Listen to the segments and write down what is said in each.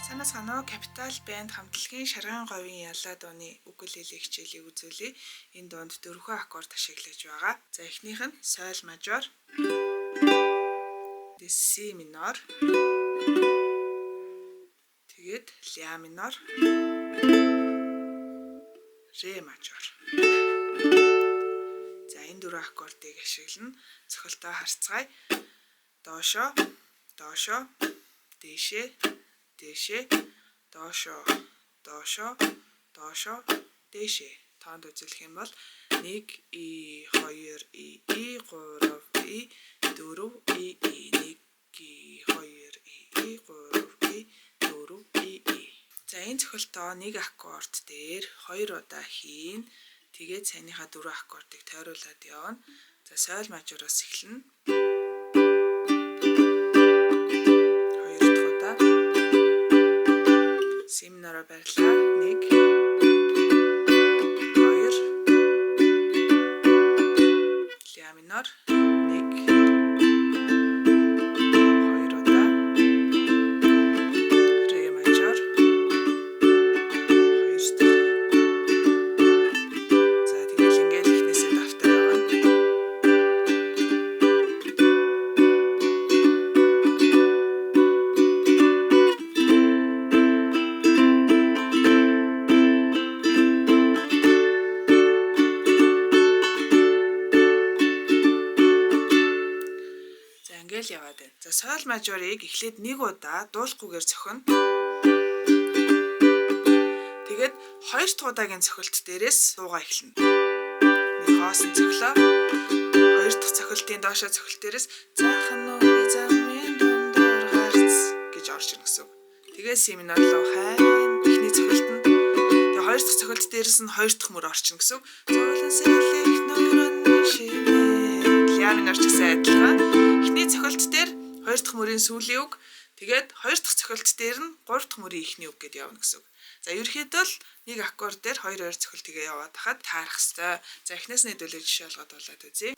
Санаа санаа Capital Band хамтлагийн Шарган говийн ялаа дууны укулеле хичээлийг үзүүлье. Энэ дуунд 4 аккорд ашиглаж байгаа. За эхнийх нь соль мажор, си минор, тэгээд ля минор, ре мажор. За энэ 4 аккордыг ашиглана. Цохилтоо харцгаая. Доошо, доошо, дээшээ, дээшээ, доошо, доошо, доошо, дээшээ. Тоонд үзүүлэх юм бол 1 и 2 и 3 и 4 и 1 и 2 и 3 и 4 и. За энэ цохилтоо нэг аккорд дээр 2 удаа хийн. Тэгээд саяныхаа 4 аккордыг тойруулаад явна. За соль мажороос эхэлнэ. Си минороо барьлаа. 1 2 ля минор 1 2 удаа ре мажор 2 дахь. За тэгэл ингээд ихнээсээ давтаа явна. Ингээл яваад байна. За соль мажорыг эхлээд нэг удаа дуулахгүйгээр цохино. Тэгээд хоёр дахь удаагийн цохилт дээрээс дуугаа эхэлнэ. Нэг хоосон цохилоо. Хоёр дахь цохилтын доошоо цохилт дээрээс заахан нууны замын дундуур гарц гэж орж ирнэ гэсэн үг. Тэгээд си минор руу хайн эхний цохилтанд. Тэгээд хоёр дахь цохилт дээрээс нь хоёр дахь мөр орчихно гэсэн үг. Зөөлөн сэлэх нурын шимээ. Ля минор ч гэсэн адилхан. Эхний цохилт дээр хоёр дахь мөрийн сүүлийн үг, тэгээд хоёр дахь цохилт дээр нь гурав дахь мөрийн эхний үг гэдээ явна гэсэн үг. За ерөнхийдөө л нэг аккорд дээр 2 цохилтгээ яваад хахад таарах хэвээр. За эхнээс нь хэдүүлээ жишээ олгоод болоод үзье.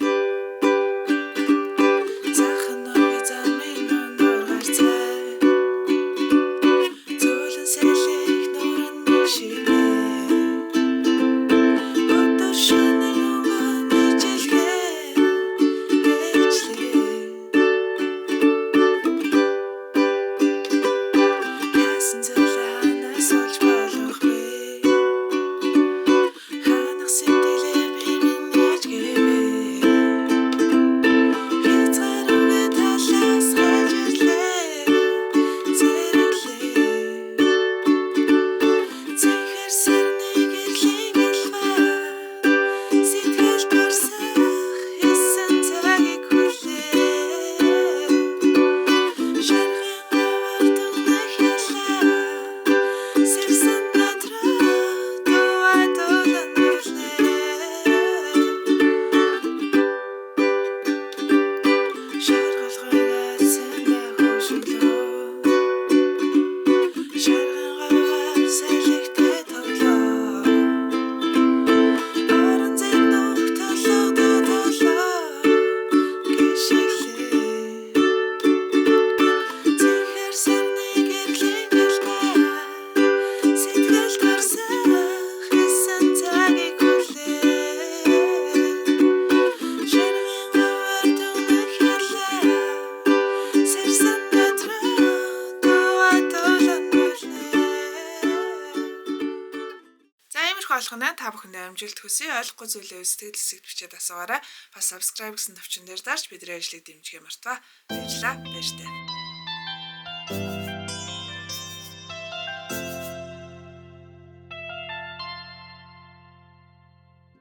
Олгоно та бүхэндээ амжилт хүсье. Ойлгохгүй зүйлээ сэтгэл хэсэгт бичээд асуугаарай. Бас subscribe гэсэн төвчөн дээр дарж бидний ажлыг дэмжихээ мартаа. Баярлалаа. Баяртай.